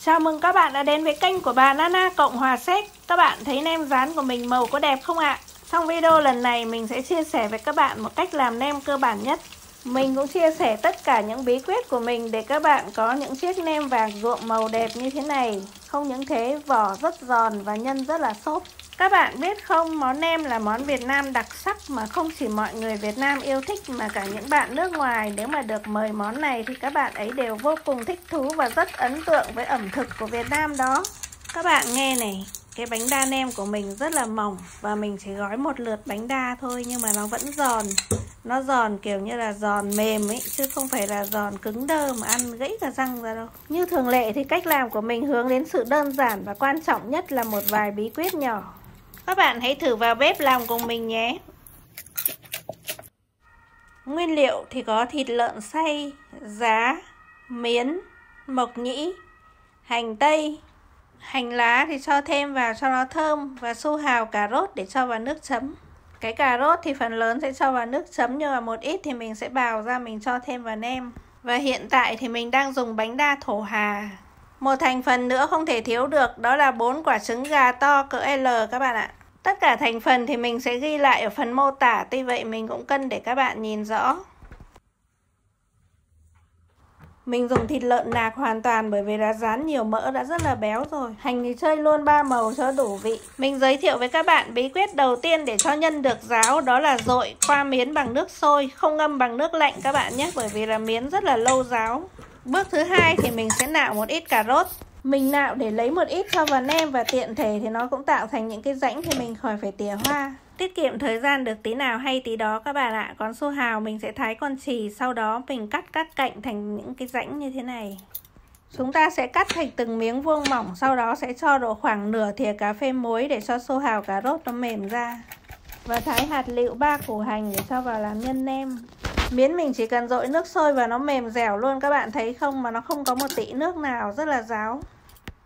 Chào mừng các bạn đã đến với kênh của bà Nana Cộng Hòa Séc. Các bạn thấy nem rán của mình màu có đẹp không ạ? Trong video lần này mình sẽ chia sẻ với các bạn một cách làm nem cơ bản nhất. Mình cũng chia sẻ tất cả những bí quyết của mình để các bạn có những chiếc nem vàng ruộm màu đẹp như thế này. Không những thế, vỏ rất giòn và nhân rất là xốp. Các bạn biết không, món nem là món Việt Nam đặc sắc mà không chỉ mọi người Việt Nam yêu thích mà cả những bạn nước ngoài nếu mà được mời món này thì các bạn ấy đều vô cùng thích thú và rất ấn tượng với ẩm thực của Việt Nam đó. Các bạn nghe này, cái bánh đa nem của mình rất là mỏng và mình chỉ gói một lượt bánh đa thôi nhưng mà nó vẫn giòn. Nó giòn kiểu như là giòn mềm ấy, chứ không phải là giòn cứng đơ mà ăn gãy cả răng ra đâu. Như thường lệ thì cách làm của mình hướng đến sự đơn giản và quan trọng nhất là một vài bí quyết nhỏ. Các bạn hãy thử vào bếp làm cùng mình nhé. Nguyên liệu thì có thịt lợn xay, giá, miến, mộc nhĩ, hành tây. Hành lá thì cho thêm vào cho nó thơm và su hào cà rốt để cho vào nước chấm. Cái cà rốt thì phần lớn sẽ cho vào nước chấm nhưng mà một ít thì mình sẽ bào ra mình cho thêm vào nem. Và hiện tại thì mình đang dùng bánh đa thổ hà. Một thành phần nữa không thể thiếu được đó là 4 quả trứng gà to cỡ L các bạn ạ. Tất cả thành phần thì mình sẽ ghi lại ở phần mô tả, tuy vậy mình cũng cân để các bạn nhìn rõ. Mình dùng thịt lợn nạc hoàn toàn bởi vì là rán nhiều mỡ đã rất là béo rồi. Hành thì chơi luôn 3 màu cho đủ vị. Mình giới thiệu với các bạn bí quyết đầu tiên để cho nhân được ráo, đó là dội qua miến bằng nước sôi, không ngâm bằng nước lạnh các bạn nhé, bởi vì là miến rất là lâu ráo. Bước thứ hai thì mình sẽ nạo một ít cà rốt. Mình nạo để lấy một ít cho vào nem và tiện thể thì nó cũng tạo thành những cái rãnh thì mình khỏi phải tỉa hoa. Tiết kiệm thời gian được tí nào hay tí đó các bạn ạ. Còn su hào mình sẽ thái con chì, sau đó mình cắt các cạnh thành những cái rãnh như thế này. Chúng ta sẽ cắt thành từng miếng vuông mỏng, sau đó sẽ cho độ khoảng nửa thìa cà phê muối để cho su hào cà rốt nó mềm ra. Và thái hạt lựu 3 củ hành để cho vào làm nhân nem. Miến mình chỉ cần dội nước sôi và nó mềm dẻo luôn, các bạn thấy không, mà nó không có một tị nước nào, rất là ráo.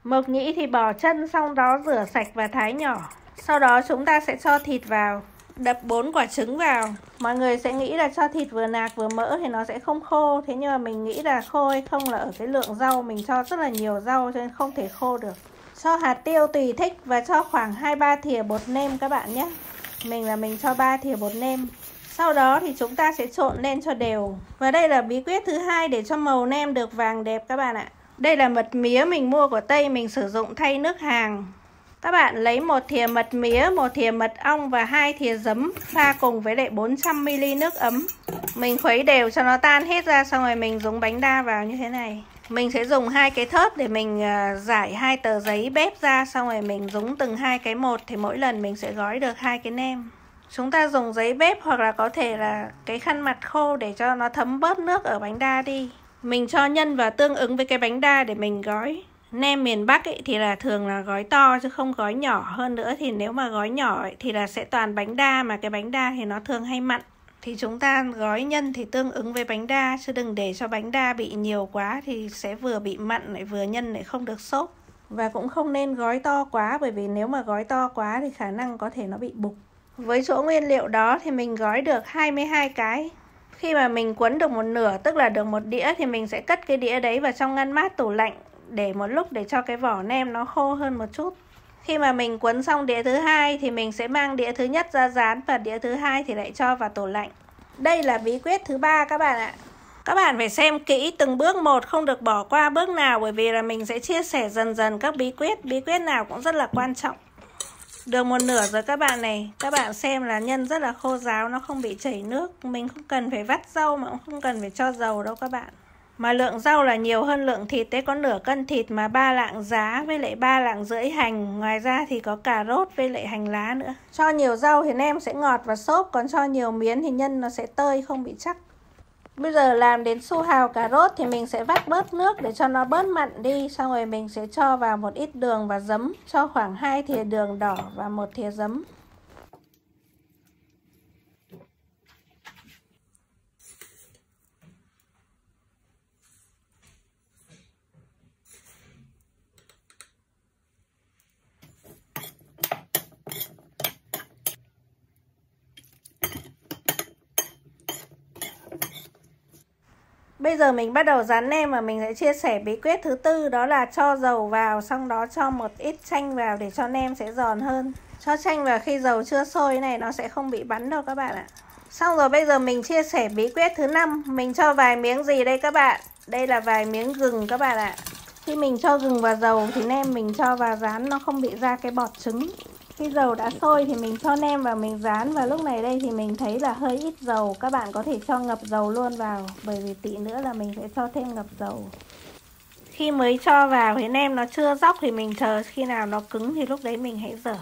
Mộc nhĩ thì bỏ chân, xong đó rửa sạch và thái nhỏ. Sau đó chúng ta sẽ cho thịt vào, đập 4 quả trứng vào. Mọi người sẽ nghĩ là cho thịt vừa nạc vừa mỡ thì nó sẽ không khô, thế nhưng mà mình nghĩ là khô hay không là ở cái lượng rau, mình cho rất là nhiều rau cho nên không thể khô được. Cho hạt tiêu tùy thích và cho khoảng 2-3 thìa bột nêm các bạn nhé. Mình cho 3 thìa bột nêm. Sau đó thì chúng ta sẽ trộn lên cho đều. Và đây là bí quyết thứ hai để cho màu nem được vàng đẹp các bạn ạ. Đây là mật mía mình mua của Tây, mình sử dụng thay nước hàng. Các bạn lấy 1 thìa mật mía, 1 thìa mật ong và 2 thìa giấm pha cùng với lại 400ml nước ấm. Mình khuấy đều cho nó tan hết ra, xong rồi mình dùng bánh đa vào như thế này. Mình sẽ dùng 2 cái thớt để mình rải 2 tờ giấy bếp ra, xong rồi mình dùng từng 2 cái một thì mỗi lần mình sẽ gói được 2 cái nem. Chúng ta dùng giấy bếp hoặc là có thể là cái khăn mặt khô để cho nó thấm bớt nước ở bánh đa đi. Mình cho nhân vào tương ứng với cái bánh đa để mình gói. Nem miền Bắc ấy thì là thường là gói to chứ không gói nhỏ. Hơn nữa thì nếu mà gói nhỏ ấy, thì là sẽ toàn bánh đa, mà cái bánh đa thì nó thường hay mặn. Thì chúng ta gói nhân thì tương ứng với bánh đa, chứ đừng để cho bánh đa bị nhiều quá thì sẽ vừa bị mặn lại vừa nhân lại không được xốp. Và cũng không nên gói to quá, bởi vì nếu mà gói to quá thì khả năng có thể nó bị bục. Với chỗ nguyên liệu đó thì mình gói được 22 cái. Khi mà mình cuốn được một nửa, tức là được một đĩa, thì mình sẽ cất cái đĩa đấy vào trong ngăn mát tủ lạnh để một lúc để cho cái vỏ nem nó khô hơn một chút. Khi mà mình cuốn xong đĩa thứ hai thì mình sẽ mang đĩa thứ nhất ra rán và đĩa thứ hai thì lại cho vào tủ lạnh. Đây là bí quyết thứ 3 các bạn ạ. Các bạn phải xem kỹ từng bước một, không được bỏ qua bước nào, bởi vì là mình sẽ chia sẻ dần dần các bí quyết nào cũng rất là quan trọng. Được một nửa rồi các bạn này, các bạn xem là nhân rất là khô ráo, nó không bị chảy nước. Mình không cần phải vắt rau mà cũng không cần phải cho dầu đâu các bạn. Mà lượng rau là nhiều hơn lượng thịt đấy, có nửa cân thịt mà 3 lạng giá với lại 3 lạng rưỡi hành. Ngoài ra thì có cà rốt với lại hành lá nữa. Cho nhiều rau thì nem sẽ ngọt và xốp, còn cho nhiều miến thì nhân nó sẽ tơi không bị chắc. Bây giờ làm đến su hào cà rốt thì mình sẽ vắt bớt nước để cho nó bớt mặn đi. Xong rồi mình sẽ cho vào một ít đường và giấm. Cho khoảng 2 thìa đường đỏ và 1 thìa giấm. Bây giờ mình bắt đầu rán nem và mình sẽ chia sẻ bí quyết thứ tư, đó là cho dầu vào, xong đó cho một ít chanh vào để cho nem sẽ giòn hơn. Cho chanh vào khi dầu chưa sôi này, nó sẽ không bị bắn đâu các bạn ạ. Xong rồi bây giờ mình chia sẻ bí quyết thứ 5. Mình cho vài miếng gì đây các bạn? Đây là vài miếng gừng các bạn ạ. Khi mình cho gừng vào dầu thì nem mình cho vào rán nó không bị ra cái bọt trứng. Khi dầu đã sôi thì mình cho nem vào mình rán, và lúc này đây thì mình thấy là hơi ít dầu. Các bạn có thể cho ngập dầu luôn vào, bởi vì tí nữa là mình sẽ cho thêm ngập dầu. Khi mới cho vào thì nem nó chưa dóc thì mình chờ khi nào nó cứng thì lúc đấy mình hãy dở.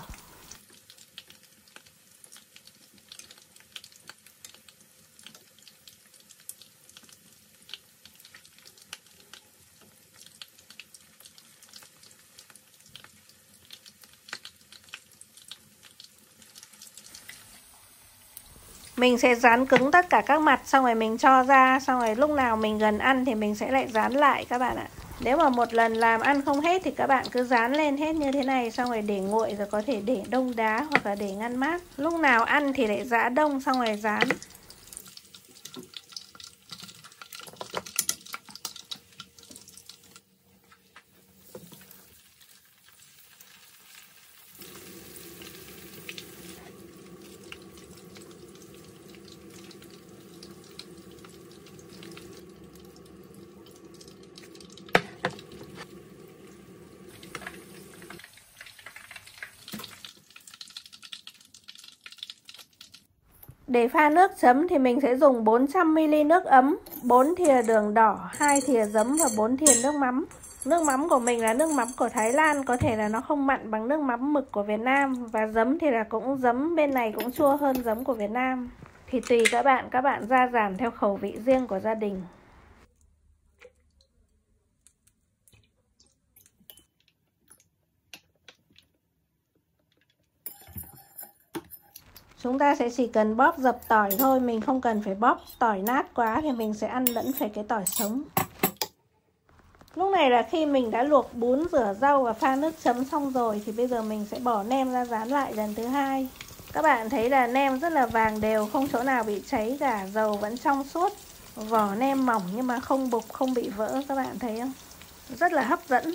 Mình sẽ dán cứng tất cả các mặt, xong rồi mình cho ra, xong rồi lúc nào mình gần ăn thì mình sẽ lại dán lại các bạn ạ. Nếu mà một lần làm ăn không hết thì các bạn cứ dán lên hết như thế này, xong rồi để nguội, rồi có thể để đông đá hoặc là để ngăn mát. Lúc nào ăn thì lại giã đông xong rồi dán. Để pha nước chấm thì mình sẽ dùng 400ml nước ấm, 4 thìa đường đỏ, 2 thìa giấm và 4 thìa nước mắm. Nước mắm của mình là nước mắm của Thái Lan, có thể là nó không mặn bằng nước mắm mực của Việt Nam. Và giấm thì là cũng giấm bên này cũng chua hơn giấm của Việt Nam. Thì tùy các bạn gia giảm theo khẩu vị riêng của gia đình. Chúng ta sẽ chỉ cần bóp dập tỏi thôi, mình không cần phải bóp tỏi nát quá thì mình sẽ ăn lẫn phải cái tỏi sống. Lúc này là khi mình đã luộc bún, rửa rau và pha nước chấm xong rồi thì bây giờ mình sẽ bỏ nem ra rán lại lần thứ hai. Các bạn thấy là nem rất là vàng đều, không chỗ nào bị cháy cả, dầu vẫn trong suốt. Vỏ nem mỏng nhưng mà không bục, không bị vỡ, các bạn thấy không? Rất là hấp dẫn.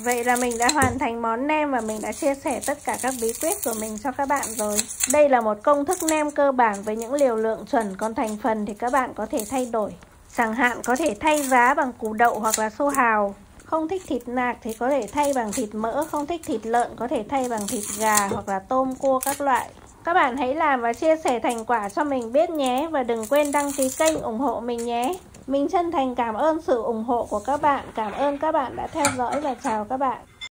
Vậy là mình đã hoàn thành món nem và mình đã chia sẻ tất cả các bí quyết của mình cho các bạn rồi. Đây là một công thức nem cơ bản với những liều lượng chuẩn, còn thành phần thì các bạn có thể thay đổi. Chẳng hạn có thể thay giá bằng củ đậu hoặc là su hào. Không thích thịt nạc thì có thể thay bằng thịt mỡ, không thích thịt lợn có thể thay bằng thịt gà hoặc là tôm cua các loại. Các bạn hãy làm và chia sẻ thành quả cho mình biết nhé. Và đừng quên đăng ký kênh ủng hộ mình nhé. Mình chân thành cảm ơn sự ủng hộ của các bạn. Cảm ơn các bạn đã theo dõi và chào các bạn.